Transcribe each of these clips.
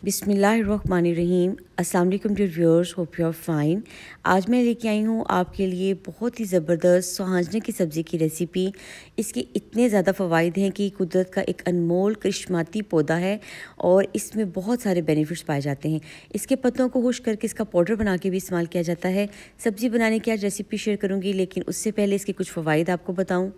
बिस्मिल्लाहिर्रहमानिर्रहीम। अस्सलाम वालेकुम dear viewers, hope you are fine. आज मैं लेके आई हूँ आपके लिए बहुत ही ज़बरदस्त सुहांजने की सब्ज़ी की रेसिपी। इसके इतने ज़्यादा फ़वाइद हैं कि कुदरत का एक अनमोल करिश्माती पौधा है और इसमें बहुत सारे बेनिफिट्स पाए जाते हैं। इसके पत्तों को खुश्क करके इसका पाउडर बना के भी इस्तेमाल किया जाता है। सब्ज़ी बनाने की आज रेसिपी शेयर करूँगी, लेकिन उससे पहले इसके कुछ फ़वाइद आपको बताऊँ।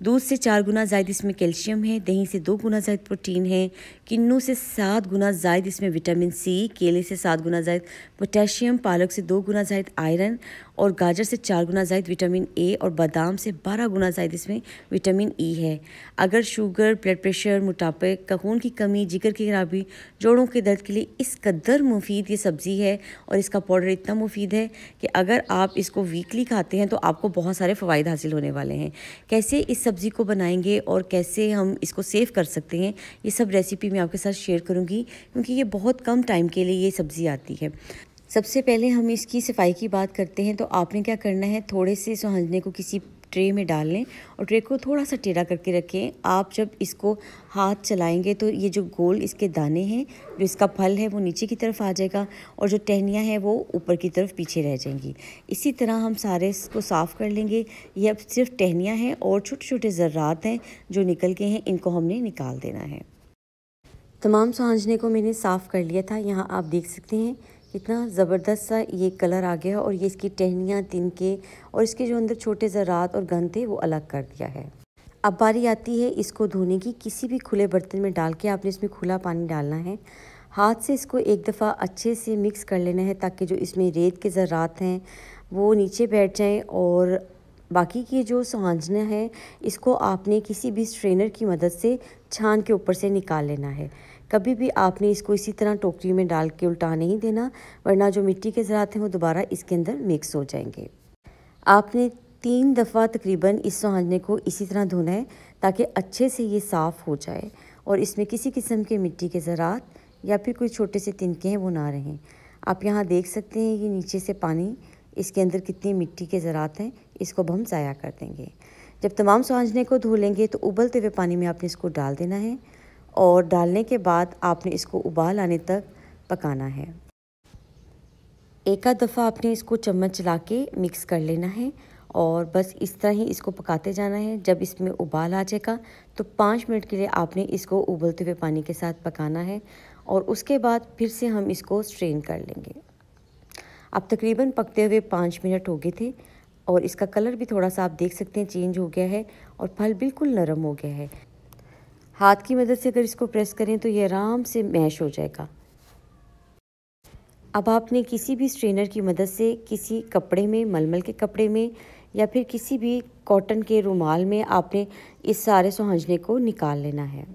दूध से 4 गुना ज़ायद इसमें कैल्शियम है, दही से 2 गुना ज़ायद प्रोटीन है, किन्नू से 7 गुना ज़ायद इसमें विटामिन सी, केले से 7 गुना ज़ायद पोटेशियम, पालक से 2 गुना ज़ायद आयरन और गाजर से 4 गुना ज़ायद विटामिन ए और बादाम से 12 गुना ज़ायद इसमें विटामिन ई है। अगर शुगर, ब्लड प्रेशर, मोटापे, खून की कमी, जिगर की खराबी, जोड़ों के दर्द के लिए इस कदर मुफीद ये सब्ज़ी है और इसका पाउडर इतना मुफीद है कि अगर आप इसको वीकली खाते हैं तो आपको बहुत सारे फ़वाइद हासिल होने वाले हैं। कैसे इस सब्ज़ी को बनाएंगे और कैसे हम इसको सेव कर सकते हैं, ये सब रेसिपी मैं आपके साथ शेयर करूंगी, क्योंकि ये बहुत कम टाइम के लिए ये सब्ज़ी आती है। सबसे पहले हम इसकी सफाई की बात करते हैं। तो आपने क्या करना है, थोड़े से सुहांजने को किसी ट्रे में डाल लें और ट्रे को थोड़ा सा टेढ़ा करके रखें। आप जब इसको हाथ चलाएंगे तो ये जो गोल इसके दाने हैं, जो इसका फल है, वो नीचे की तरफ आ जाएगा और जो टहनियाँ हैं वो ऊपर की तरफ पीछे रह जाएंगी। इसी तरह हम सारे इसको साफ़ कर लेंगे। ये अब सिर्फ टहनियाँ हैं और छोटे छोटे ज़र्रात हैं जो निकल के हैं, इनको हमने निकाल देना है। तमाम सुहांजने को मैंने साफ़ कर लिया था। यहाँ आप देख सकते हैं कितना ज़बरदस्त सा ये कलर आ गया और ये इसकी टहनियाँ, तिनके और इसके जो अंदर छोटे ज़रात और गंद थे वो अलग कर दिया है। अब बारी आती है इसको धोने की। किसी भी खुले बर्तन में डाल के आपने इसमें खुला पानी डालना है। हाथ से इसको एक दफ़ा अच्छे से मिक्स कर लेना है ताकि जो इसमें रेत के ज़रात हैं वो नीचे बैठ जाएँ और बाकी की जो सुहांजना है इसको आपने किसी भी स्ट्रेनर की मदद से छान के ऊपर से निकाल लेना है। कभी भी आपने इसको इसी तरह टोकरी में डाल के उल्टा नहीं देना, वरना जो मिट्टी के ज़रात हैं वो दोबारा इसके अंदर मिक्स हो जाएंगे। आपने 3 दफ़ा तकरीबन इस सुहांजने को इसी तरह धोना है ताकि अच्छे से ये साफ़ हो जाए और इसमें किसी किस्म के मिट्टी के ज़रात या फिर कोई छोटे से तिनके हैं वो ना रहें। आप यहाँ देख सकते हैं ये नीचे से पानी, इसके अंदर कितनी मिट्टी के ज़रात हैं, इसको अब हम ज़ाया कर देंगे। जब तमाम सुहांजने को धो लेंगे तो उबलते हुए पानी में आपने इसको डाल देना है और डालने के बाद आपने इसको उबाल आने तक पकाना है। एक आध दफ़ा आपने इसको चम्मच चला के मिक्स कर लेना है और बस इस तरह ही इसको पकाते जाना है। जब इसमें उबाल आ जाएगा तो 5 मिनट के लिए आपने इसको उबलते हुए पानी के साथ पकाना है और उसके बाद फिर से हम इसको स्ट्रेन कर लेंगे। अब तकरीबन पकते हुए 5 मिनट हो गए थे और इसका कलर भी थोड़ा सा आप देख सकते हैं चेंज हो गया है और फल बिल्कुल नरम हो गया है। हाथ की मदद से अगर इसको प्रेस करें तो ये आराम से मैश हो जाएगा। अब आपने किसी भी स्ट्रेनर की मदद से किसी कपड़े में, मलमल के कपड़े में या फिर किसी भी कॉटन के रुमाल में आपने इस सारे सुहांजने को निकाल लेना है।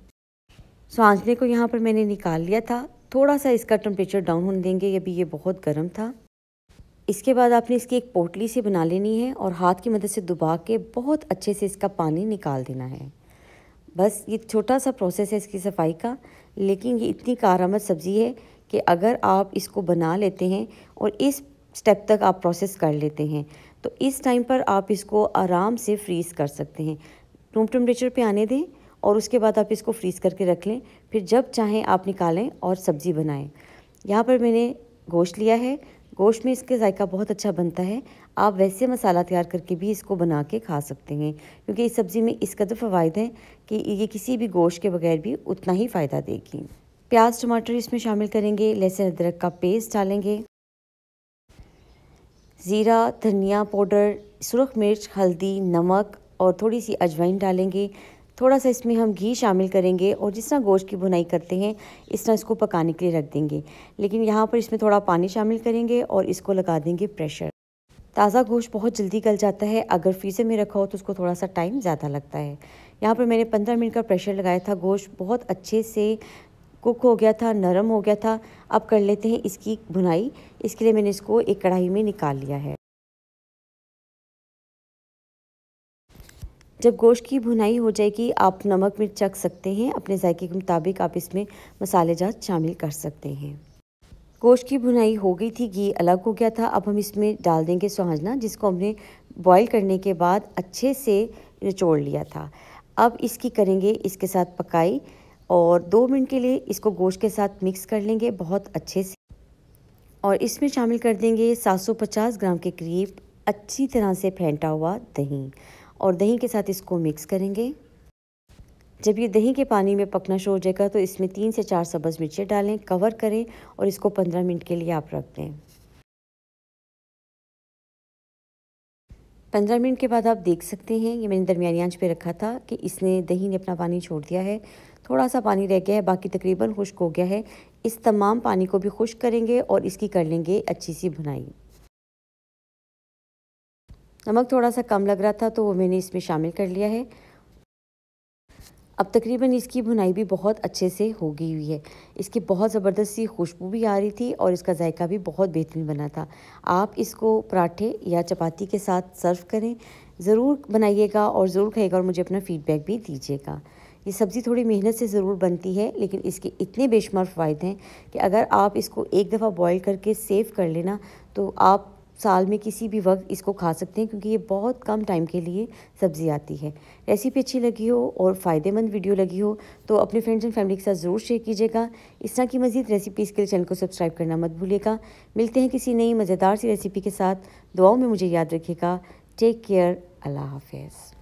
सुहांजने को यहाँ पर मैंने निकाल लिया था। थोड़ा सा इसका टेम्परेचर डाउन होने देंगे, अभी ये बहुत गर्म था। इसके बाद आपने इसकी एक पोटली से बना लेनी है और हाथ की मदद से दबा के बहुत अच्छे से इसका पानी निकाल देना है। बस ये छोटा सा प्रोसेस है इसकी सफाई का, लेकिन ये इतनी कारआमद सब्ज़ी है कि अगर आप इसको बना लेते हैं और इस स्टेप तक आप प्रोसेस कर लेते हैं तो इस टाइम पर आप इसको आराम से फ्रीज़ कर सकते हैं। रूम टेम्परेचर पे आने दें और उसके बाद आप इसको फ्रीज़ करके रख लें। फिर जब चाहें आप निकालें और सब्ज़ी बनाएं। यहाँ पर मैंने गोश्त लिया है। गोश्त में इसका जायका बहुत अच्छा बनता है। आप वैसे मसाला तैयार करके भी इसको बना के खा सकते हैं, क्योंकि इस सब्ज़ी में इस कदर फ़वाइद हैं कि ये किसी भी गोश्त के बगैर भी उतना ही फ़ायदा देगी। प्याज, टमाटर इसमें शामिल करेंगे, लहसुन अदरक का पेस्ट डालेंगे, ज़ीरा, धनिया पाउडर, सुरख मिर्च, हल्दी, नमक और थोड़ी सी अजवाइन डालेंगे। थोड़ा सा इसमें हम घी शामिल करेंगे और जिस तरह गोश्त की भुनाई करते हैं इस तरह इसको पकाने के लिए रख देंगे, लेकिन यहाँ पर इसमें थोड़ा पानी शामिल करेंगे और इसको लगा देंगे प्रेशर। ताज़ा गोश्त बहुत जल्दी गल जाता है, अगर फ्रीज़र में रखा हो तो उसको थोड़ा सा टाइम ज़्यादा लगता है। यहाँ पर मैंने 15 मिनट का प्रेशर लगाया था। गोश्त बहुत अच्छे से कुक हो गया था, नरम हो गया था। अब कर लेते हैं इसकी भुनाई। इसके लिए मैंने इसको एक कढ़ाई में निकाल लिया है। जब गोश्त की भुनाई हो जाएगी आप नमक मिर्च चख सकते हैं, अपने जायके के मुताबिक आप इसमें मसाले जात शामिल कर सकते हैं। गोश्त की भुनाई हो गई थी, घी अलग हो गया था। अब हम इसमें डाल देंगे सुहांजना, जिसको हमने बॉईल करने के बाद अच्छे से निचोड़ लिया था। अब इसकी करेंगे इसके साथ पकाई और 2 मिनट के लिए इसको गोश्त के साथ मिक्स कर लेंगे बहुत अच्छे से। और इसमें शामिल कर देंगे 750 ग्राम के करीब अच्छी तरह से फेंटा हुआ दही, और दही के साथ इसको मिक्स करेंगे। जब ये दही के पानी में पकना शुरू हो जाएगा तो इसमें 3 से 4 सब्ज़ मिर्चें डालें, कवर करें और इसको 15 मिनट के लिए आप रख दें। 15 मिनट के बाद आप देख सकते हैं, ये मैंने दरमियानी आंच पे रखा था कि इसने दही ने अपना पानी छोड़ दिया है। थोड़ा सा पानी रह गया है, बाकी तकरीबन खुश्क हो गया है। इस तमाम पानी को भी खुश्क करेंगे और इसकी कर लेंगे अच्छी सी भुनाई। नमक थोड़ा सा कम लग रहा था तो वो मैंने इसमें शामिल कर लिया है। अब तकरीबन इसकी भुनाई भी बहुत अच्छे से हो गई हुई है। इसकी बहुत ज़बरदस्त सी खुशबू भी आ रही थी और इसका जायका भी बहुत बेहतरीन बना था। आप इसको पराठे या चपाती के साथ सर्व करें, ज़रूर बनाइएगा और ज़रूर खाइएगा और मुझे अपना फ़ीडबैक भी दीजिएगा। ये सब्ज़ी थोड़ी मेहनत से ज़रूर बनती है, लेकिन इसके इतने बेशुमार फ़वाइद हैं कि अगर आप इसको एक दफ़ा बॉयल करके सेव कर लेना तो आप साल में किसी भी वक्त इसको खा सकते हैं, क्योंकि ये बहुत कम टाइम के लिए सब्ज़ी आती है। रेसिपी अच्छी लगी हो और फ़ायदेमंद वीडियो लगी हो तो अपने फ्रेंड्स एंड फैमिली के साथ ज़रूर शेयर कीजिएगा। इस तरह की मज़ीद रेसिपीज़ के लिए चैनल को सब्सक्राइब करना मत भूलिएगा। मिलते हैं किसी नई मज़ेदार सी रेसिपी के साथ। दुआओं में मुझे याद रखिएगा। Take care. अल्लाह हाफ़िज़।